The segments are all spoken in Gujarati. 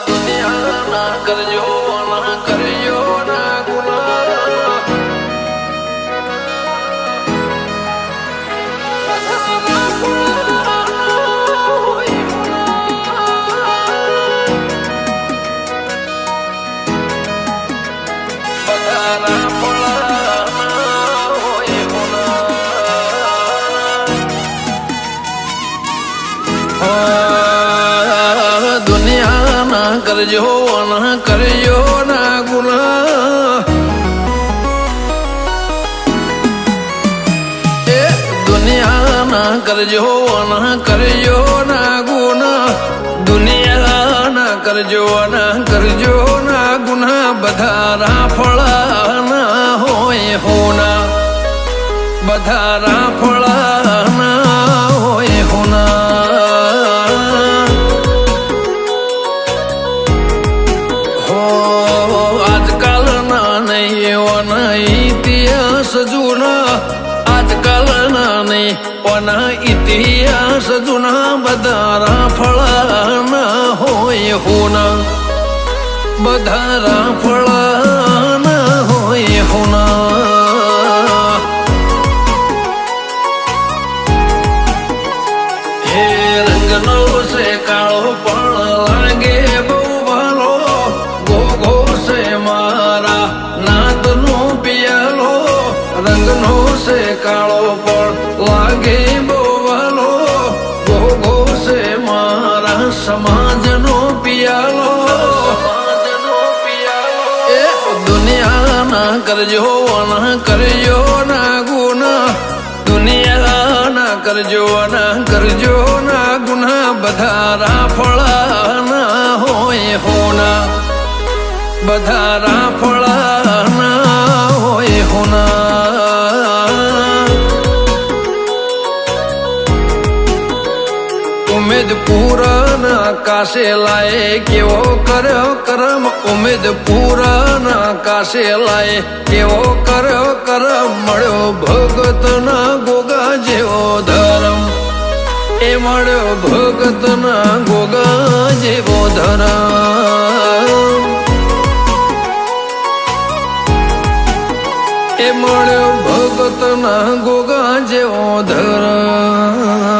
દુનિયાના કરજો ના કરજો ના ગુના કરજો ના કરજો ના ગુના એ દુનિયાના કરજો ના કરજો ના ગુના દુનિયાના કરજો ના ગુના બધા રાફળા ના હોય હોના બધા રાફળા ના હોય હોના ઇતિહાસ જૂના આજકાલના નહીં ઓના ઇતિહાસ જૂના બધા રાફળા ના હોય હોના બધા રાફળા ના હોય હોના હે રંગનો છે કાળો પણ લાગે બહુ ભાલો ગોગો છે મારા નાદનો પિયાલો રંગનો છે કાળો પણ લાગે બહુ વાલો ગોગો છે મારા સમાજનો પિયાલો એ દુનિયાના કરજો ના ગુના દુનિયાના કરજો ના ગુના બધા રાફળા ના હોય હોના બધા રાફળા ના હોય હોના ઉમેદ પૂરના કાશે લાય કેવો કર્યો કરમ ઉમેદ પૂરના કાશે લાય કેવો કર્યો કરમ મળ્યો ભગત ના ગોગા જેવો ધર્મ એ મળ્યો ભગત ના ગોગા જેવો ધર્મ એ મળ્યો ભગત ના ગોગા જેવો ધર્મ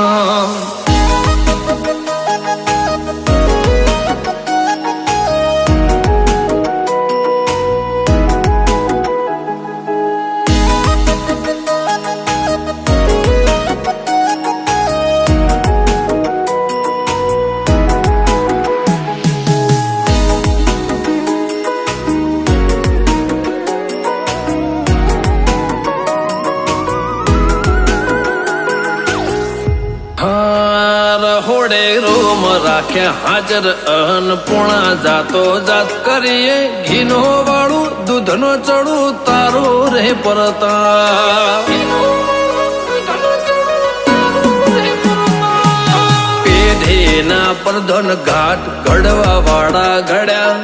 રહોડે રોમ રાખ્યા હાજર અન્નપૂર્ણા જાતો જાત કરીએ ઘીનો વાળું દૂધનો ચડું તારો રે પરતા પેઢીના પ્રધન ઘાટ ઘડવા વાળા ઘડ્યા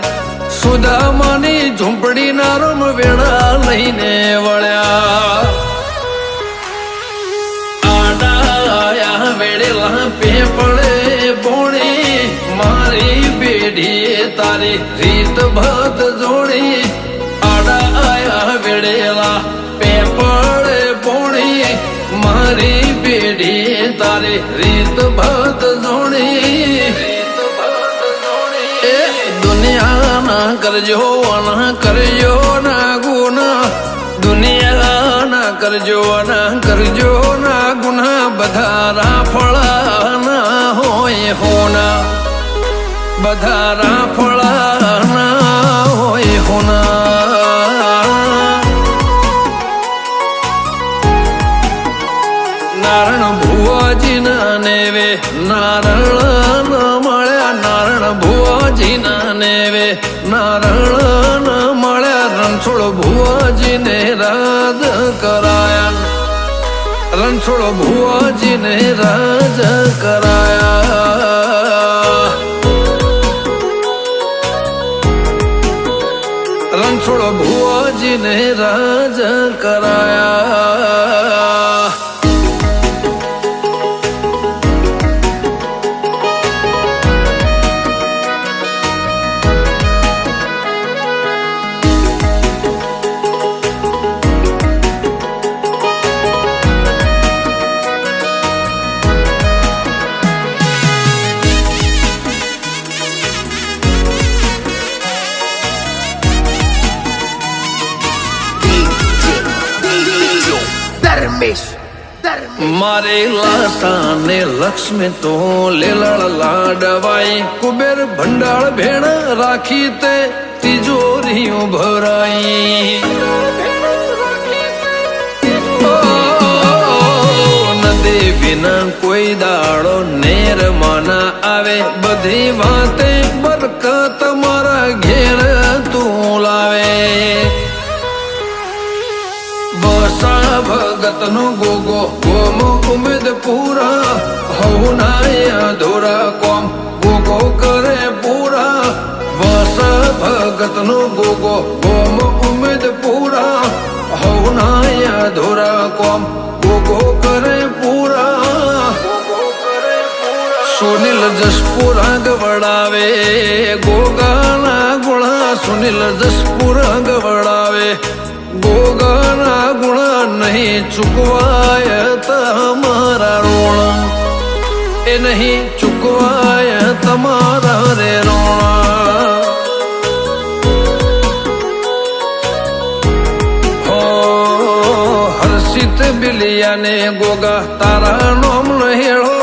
સુદામાની ઝૂંપડી ના રમ વેળા લઈને વળ્યા વેળેલા પેપળે પોણી મારી પેઢીએ તારી રીત ભત જોડી આડા આયા વેળેલા પેપળે પોણી મારી પેઢીએ તારી રીત ભત જોડી એ દુનિયાના કરજો ના ગુના દુનિયાના કરજો ના ગુના બધા રાફળા ના હોય હોના બધા રાફળા ના હોય હોના નારણ ભુવાજી ના નેવે નારણ મળ્યા નારણ ભુવાજી ના નેવે નારણ મળ્યા રણછોડ ભુવાજી ને રાજ કરાયા રણછોડ ભુવાજી ને રાજ કરાયા રણછોડ ભુવાજી ને રાજ કરાયા મારે લાસા ને લક્ષ્મી તો લેલાળ લાડવાઈ કુબેર ભંડાળ ભેણ રાખી તે તિજોરીઓ ભરાઈ નદી વિના કોઈ દાડો નેર માના આવે બધી વાતે બરકત મારા ઘેર તું લાવે બસા ભગત નો ગોગો કોમ ઉમેદ પૂરા હવનાયા ધોરા કોમ ગોગો કરે પૂરા વસા ભગત નો ગોગો કોમ ઉમેદ પૂરા હવનાયા ધોરા કોમ ગોગો કરે પૂરા સુનિલ જસપુરા ગવડાવે ગોગાના ગુણા સુનિલ જસપુરા ગવડાવે ગોગાના ગુણા નહીં ચૂકવાય તમારા રોણા એ નહીં ચૂકવાય તમારા રે રોણા હો હર્ષિત બિલિયાને ગોગા તારા નોમ નો હેળો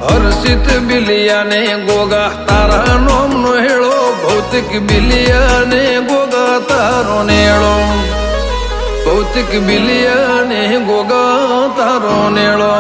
હર્ષિત બિલિયાને ગોગા તારા નોમ નો હેળો ભૌતિક બિલિયાને ગોગા તારો નેળો ભૌતિક બિલિયાને ગોગા તારો નેળો